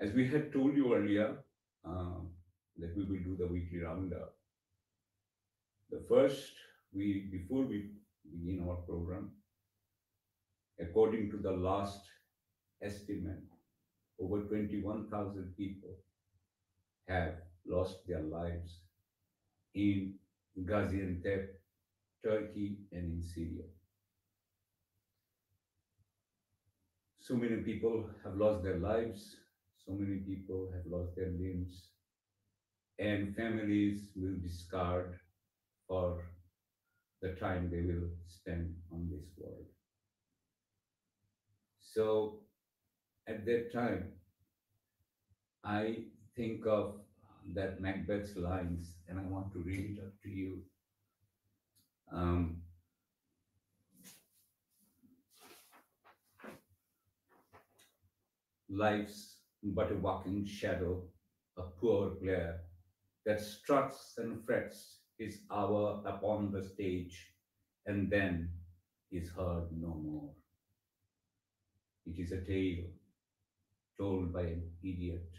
As we had told you earlier, uh, that we will do the weekly roundup. The first, before we begin our program, according to the last estimate, over 21,000 people have lost their lives in Gaziantep, Turkey, and in Syria. So many people have lost their lives, so many people have lost their limbs, and families will discard for the time they will spend on this world. So at that time, I think of that Macbeth's lines, and I want to read it up to you. Um, Life's but a walking shadow, a poor glare that struts and frets his hour upon the stage, and then is heard no more. It is a tale told by an idiot,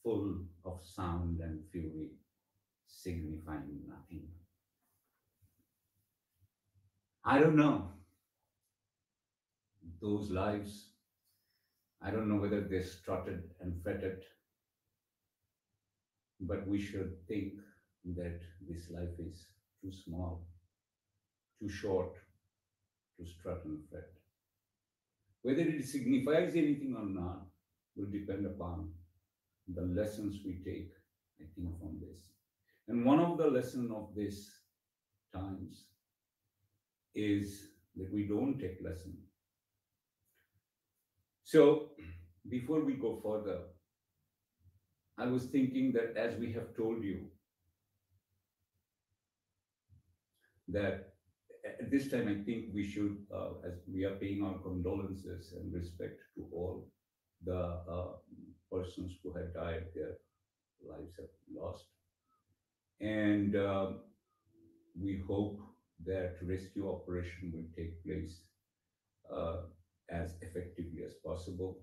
full of sound and fury, signifying nothing. I don't know those lives. I don't know whether they strutted and fretted, but we should think that this life is too small, too short to strut and fret. Whether it signifies anything or not will depend upon the lessons we take, I think, from this. And one of the lessons of this times is that we don't take lesson. So before we go further, I was thinking that as we have told you that at this time, I think we should, as we are paying our condolences and respect to all the persons who had died, their lives have lost. And we hope that rescue operation will take place uh, as effectively as possible,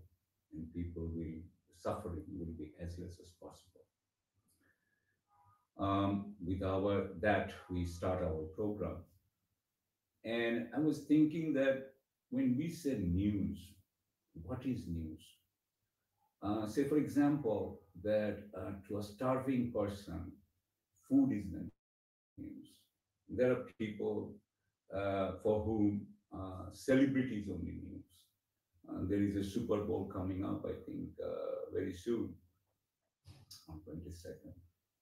and people will suffering will be as less as possible. With our that we start our program, and I was thinking that when we say news, what is news? Say, for example, that to a starving person, food is the news. There are people for whom celebrity is only news. There is a Super Bowl coming up, I think, very soon, on 22nd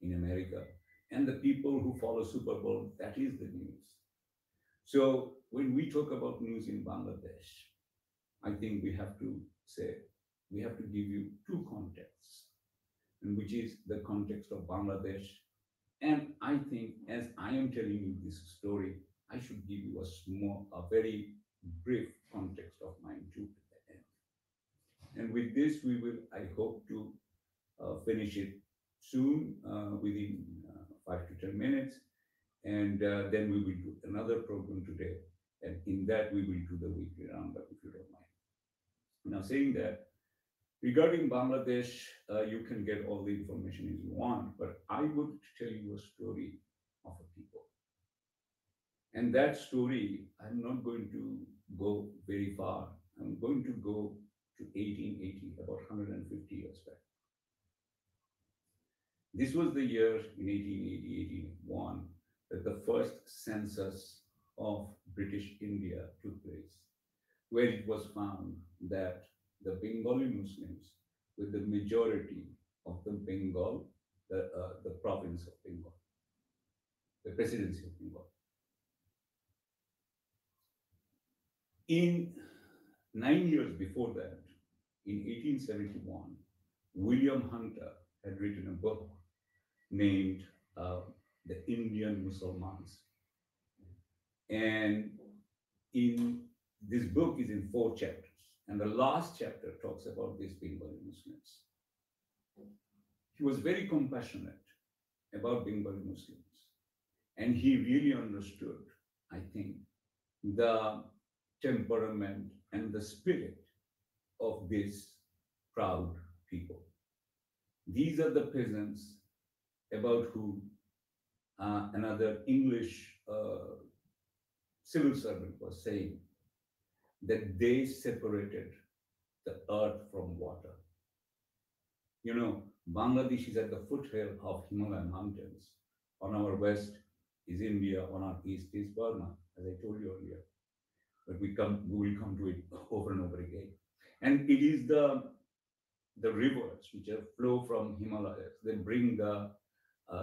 in America. And the people who follow Super Bowl, that is the news. So when we talk about news in Bangladesh, I think we have to say, we have to give you two contexts, and which is the context of Bangladesh. And I think as I am telling you this story, I should give you a very brief context of mine too at the end. And with this, we will, I hope to finish it soon, within 5 to 10 minutes. And then we will do another program today. And in that, we will do the weekly roundup, if you don't mind. Now, saying that, regarding Bangladesh, you can get all the information as you want, but I would tell you a story of a people. And that story, I'm not going to go very far. I'm going to go to 1880, about 150 years back. This was the year in 1880, 1881, that the first census of British India took place, where it was found that the Bengali Muslims were the majority of the Bengal, the province of Bengal, the presidency of Bengal. In 9 years before that, in 1871, William Hunter had written a book named uh, The Indian Musalmans. And in this book is in 4 chapters. And the last chapter talks about these Bengali Muslims. He was very compassionate about Bengali Muslims. And he really understood, I think, the temperament and the spirit of these proud these are the peasants about who another English civil servant was saying that they separated the earth from water. You know, Bangladesh is at the foothill of Himalayan mountains. On our west is India, on our east is Burma, as I told you earlier. But we will come to it over and over again. And it is the rivers which flow from Himalayas, they bring the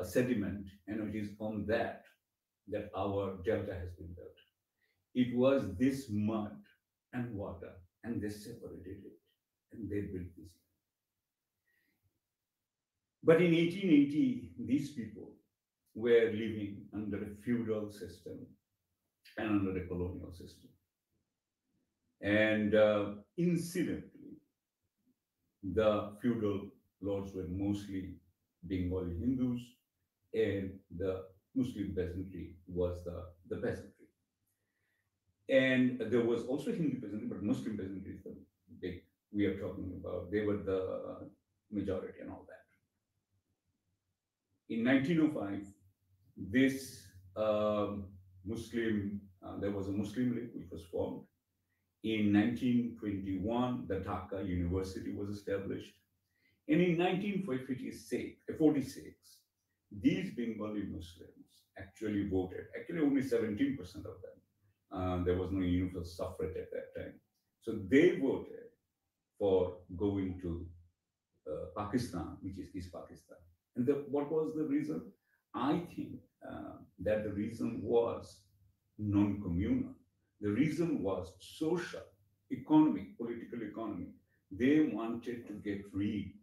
sediment, and it is on that our delta has been built. It was this mud and water, and they separated it, and they built this. But in 1880, these people were living under a feudal system and under a colonial system. And incidentally, the feudal lords were mostly Bengali Hindus, and the Muslim peasantry was the peasantry. And there was also Hindu peasantry, but Muslim peasantry is the big we are talking about. They were the majority and all that. In 1905, this there was a Muslim League which was formed. In 1921, the Dhaka University was established. And in 1946, these Bengali Muslims actually voted. Actually, only 17% of them. There was no universal suffrage at that time. So they voted for going to Pakistan, which is East Pakistan. And what was the reason? I think that the reason was non-communal. The reason was social, economic, political economy. They wanted to get rid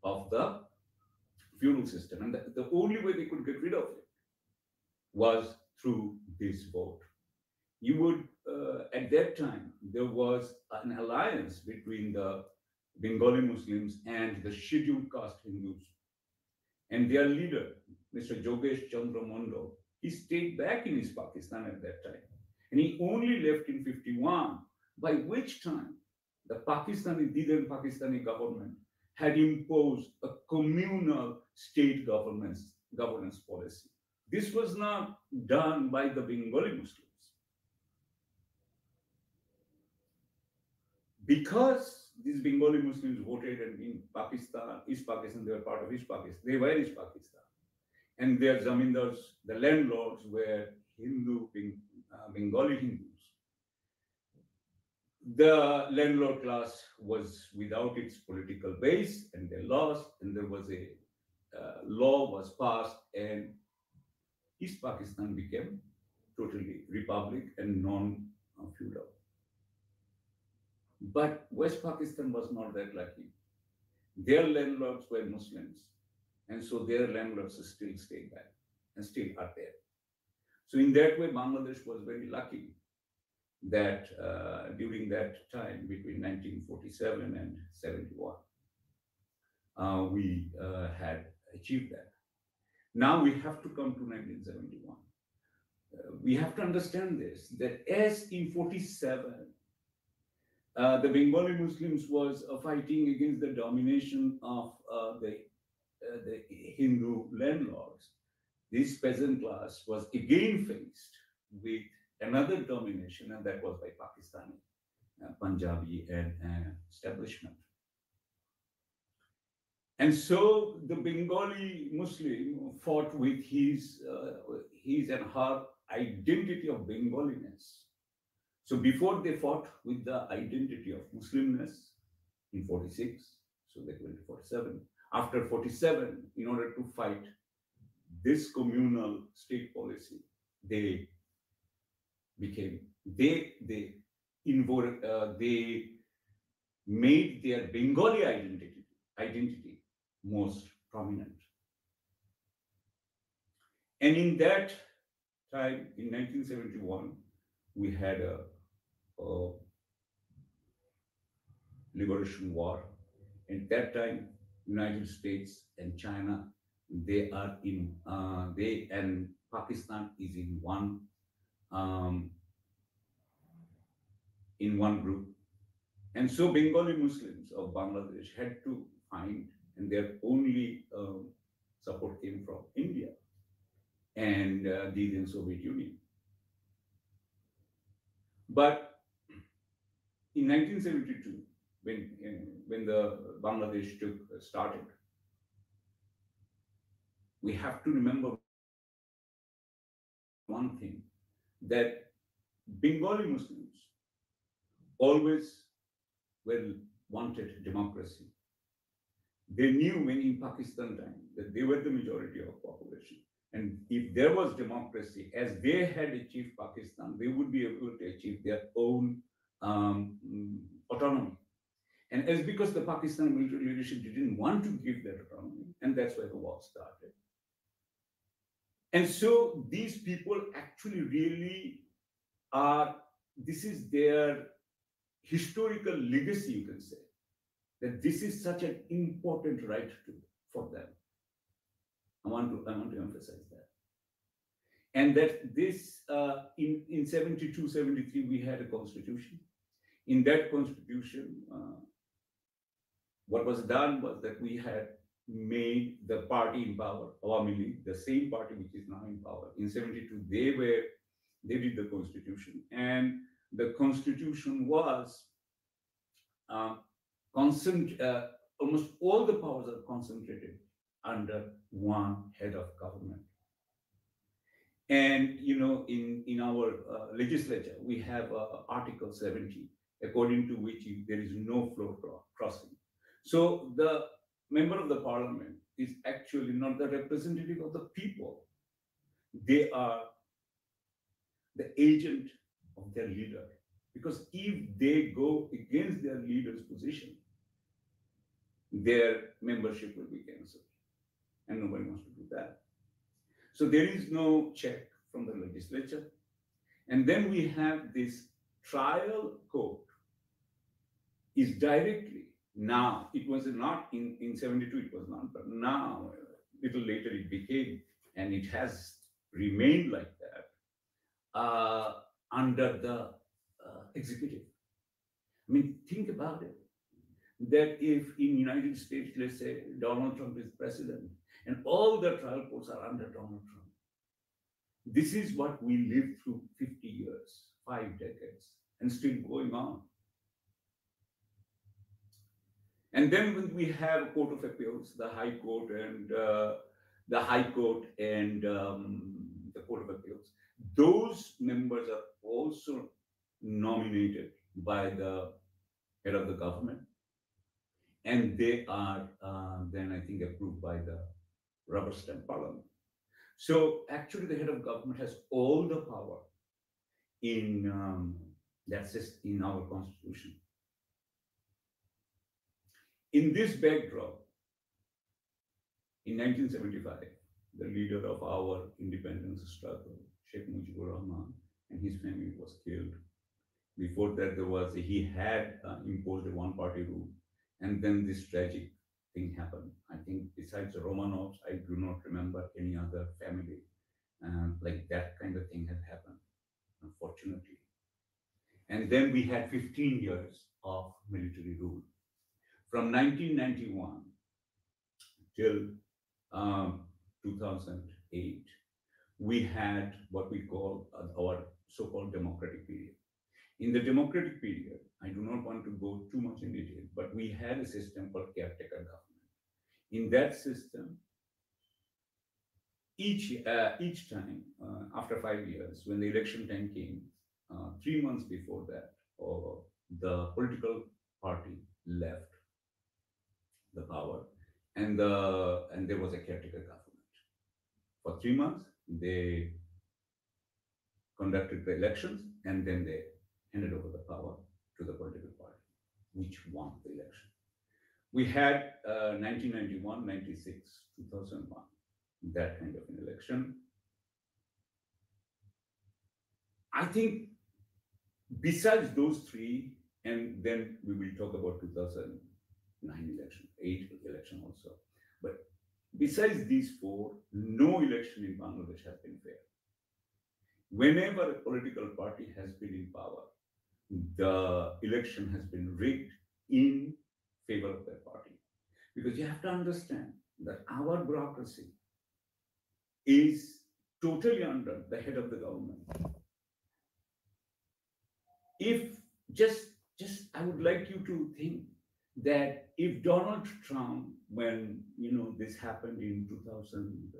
of the feudal system. And the only way they could get rid of it was through this vote. You would, at that time, there was an alliance between the Bengali Muslims and the scheduled caste Hindus. And their leader, Mr. Jogesh Chandra Mondal, he stayed back in East Pakistan at that time. And he only left in 51, by which time the then Pakistani government had imposed a communal state governance policy. This was not done by the Bengali Muslims. Because these Bengali Muslims voted in Pakistan, East Pakistan, they were part of East Pakistan, they were East Pakistan. And their zamindars, the landlords, were Bengali Hindus. The landlord class was without its political base, and they lost, and there was a law was passed, and East Pakistan became totally republic and non-feudal. But West Pakistan was not that lucky. Their landlords were Muslims, and so their landlords still stayed back and still are there. So in that way, Bangladesh was very lucky that during that time, between 1947 and 71, we had achieved that. Now we have to come to 1971. We have to understand this, that as in 47, the Bengali Muslims was fighting against the domination of the Hindu landlords. This peasant class was again faced with another domination, and that was by Pakistani, Punjabi, and establishment. And so the Bengali Muslim fought with his and her identity of Bengaliness. So before they fought with the identity of Muslimness in 46, so they went to 47. After 47, in order to fight this communal state policy, they made their Bengali identity most prominent. And in that time, in 1971, we had a liberation war. At that time, United States and China, they and Pakistan is in one group. And so Bengali Muslims of Bangladesh had to find and their only support came from India and the then Soviet Union. But in 1972, when the Bangladesh started, we have to remember one thing, that Bengali Muslims always wanted democracy. They knew when in Pakistan time that they were the majority of population. And if there was democracy, as they had achieved Pakistan, they would be able to achieve their own autonomy. And as because the Pakistan military leadership didn't want to give that autonomy, and that's why the war started. And so these people actually really are, this is their historical legacy, you can say, that this is such an important right for them. I want to emphasize that. And that this, in 72, 73, we had a constitution. In that constitution, what was done was that we had made the party in power, Awami League, the same party which is now in power. In 72, they did the constitution. And the constitution was almost all the powers are concentrated under one head of government. And in our legislature, we have Article 70, according to which there is no floor crossing. So the member of the parliament is actually not the representative of the people. They are the agent of their leader. Because if they go against their leader's position, their membership will be cancelled. And nobody wants to do that. So there is no check from the legislature. And then we have this trial court is directly now, it was not in 72, it was not, but now, a little later it became, and it has remained like that, under the executive. I mean, think about it. That if in United States, let's say Donald Trump is president, and all the trial courts are under Donald Trump. This is what we lived through 50 years, 5 decades, and still going on. And then when we have a Court of Appeals, the High Court and the Court of Appeals, those members are also nominated by the head of the government, and they are then I think approved by the rubber stamp parliament. So actually, the head of government has all the power in that's just in our constitution. In this backdrop, in 1975, the leader of our independence struggle, Sheikh Mujibur Rahman, and his family was killed. Before that, he had imposed a one-party rule, and then this tragic thing happened. I think besides the Romanovs, I do not remember any other family like that kind of thing has happened, unfortunately. And then we had 15 years of military rule. From 1991 till 2008, we had what we call our so-called democratic period. In the democratic period, I do not want to go too much in detail, but we had a system called caretaker government. In that system, each time, after 5 years, when the election time came, 3 months before that, the political party left the power, and there was a caretaker government. For 3 months, they conducted the elections, and then they handed over the power to the political party, which won the election. We had 1991, 96, 2001, that kind of an election. I think besides those three, and then we will talk about 2009 election, 8 election also. But besides these 4, no election in Bangladesh has been fair. Whenever a political party has been in power, the election has been rigged in favor of their party. Because Because you have to understand that our bureaucracy is totally under the head of the government. If just I would like you to think that if Donald Trump, when this happened in 2000,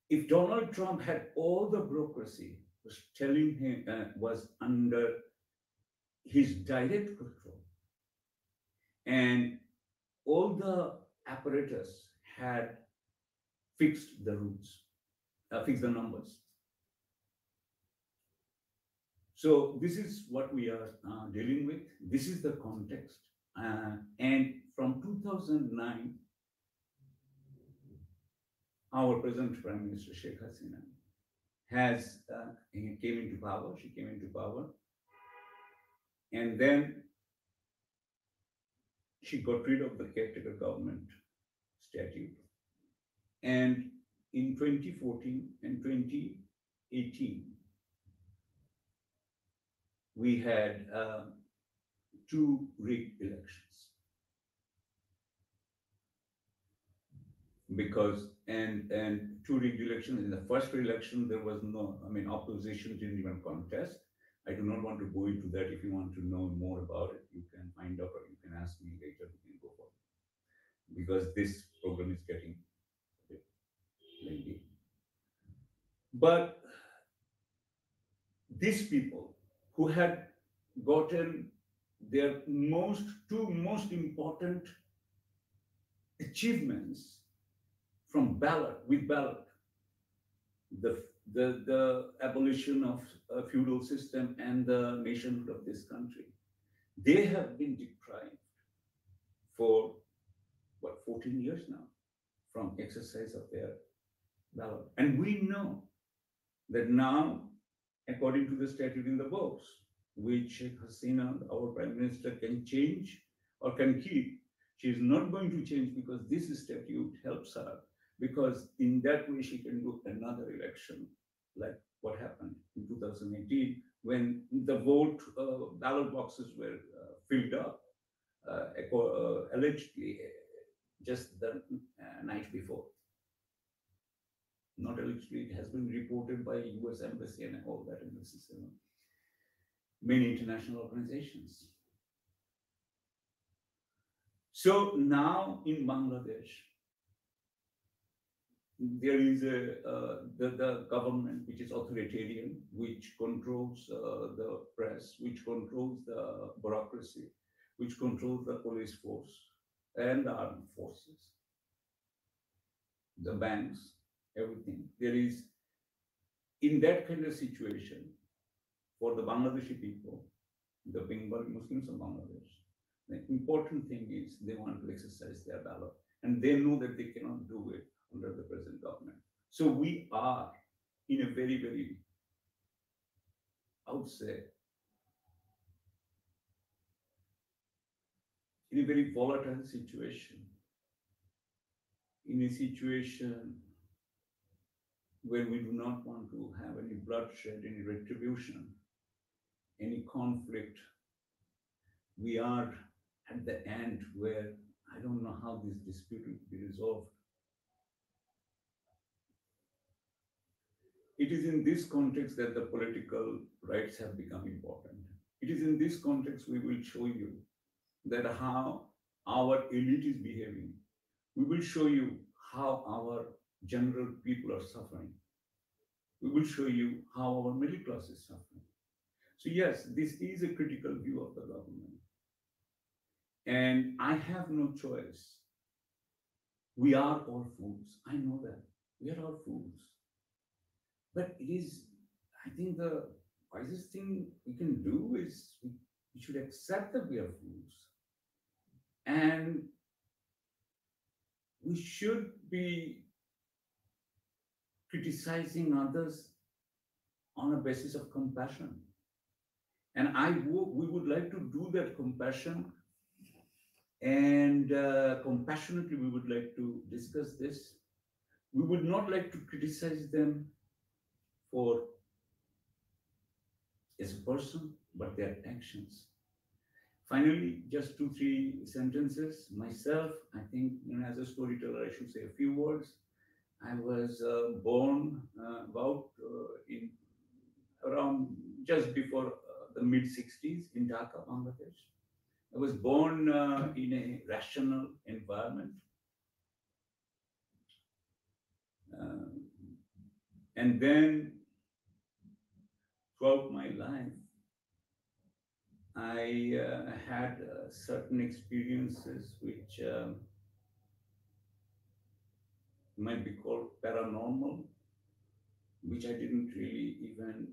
if Donald Trump had all the bureaucracy was telling him was under his direct control, and all the apparatus had fixed the rules, fixed the numbers. So this is what we are dealing with. This is the context. And from 2009, our present Prime Minister Sheikh Hasina has came into power. She came into power, and then she got rid of the caretaker government statute. And in 2014 and 2018, we had two rigged elections. Because and two rigged elections. In the first election, there was no, opposition didn't even contest. I do not want to go into that. If you want to know more about it, you can find out, or you can ask me later. We can go for it, because this program is getting a bit lengthy. But these people who had gotten their two most important achievements from ballot, the abolition of a feudal system and the nationhood of this country, they have been deprived for 14 years now from exercise of their ballot. And we know that now, according to the statute in the books, which Sheikh Hasina, our Prime Minister, can change or can keep, she is not going to change, because this statute helps her, because in that way she can do another election, like what happened in 2018, when the ballot boxes were filled up, allegedly just the night before. Not allegedly, it has been reported by US Embassy and all that in the system. Many international organizations. So now in Bangladesh, there is the government which is authoritarian, which controls the press, which controls the bureaucracy, which controls the police force and the armed forces, the banks, everything. There is, in that kind of situation, for the Bangladeshi people, the Bengali Muslims of Bangladesh, the important thing is they want to exercise their ballot, and they know that they cannot do it under the present government. So we are in a very, very, I would say, in a very volatile situation, in a situation where we do not want to have any bloodshed, any retribution, any conflict. We are at the end where I don't know how this dispute will be resolved. It is in this context that the political rights have become important. It is in this context we will show you that how our elite is behaving. We will show you how our general people are suffering. We will show you how our middle class is suffering. So yes, this is a critical view of the government. And I have no choice. We are all fools. I know that. We are all fools. But it is, I think the wisest thing we can do is we should accept that we are fools. And we should be criticizing others on a basis of compassion. And we would like to do that compassion, and compassionately we would like to discuss this. We would not like to criticize them as a person, but their actions. Finally, just two, three sentences. Myself, I think, as a storyteller, I should say a few words. I was born about in around just before the mid 60s in Dhaka, Bangladesh. I was born in a rational environment. Uh, and then throughout my life, I had certain experiences which might be called paranormal, which I didn't even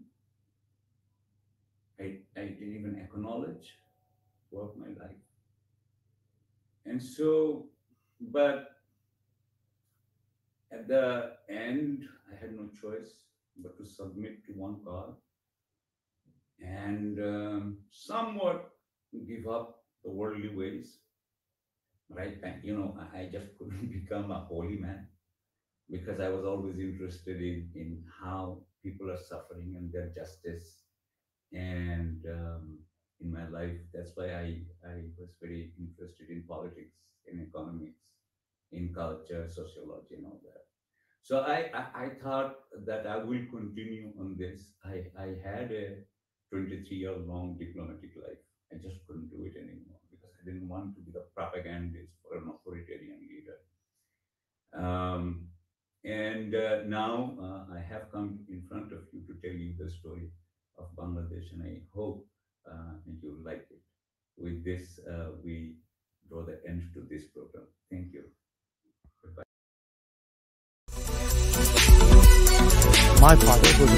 acknowledge throughout my life. And so, but at the end, I had no choice but to submit to one God and somewhat give up the worldly ways. Right? I just couldn't become a holy man because I was always interested in how people are suffering and their justice. And in my life, that's why I was very interested in politics, in economics, in culture, sociology, and all that. So I thought that I will continue on this. I had a 23-year long diplomatic life. I just couldn't do it anymore because I didn't want to be the propagandist for an authoritarian leader. Um, and now I have come in front of you to tell you the story of Bangladesh, and I hope you like it. With this, we draw the end to this program. Thank you. Goodbye. My father was a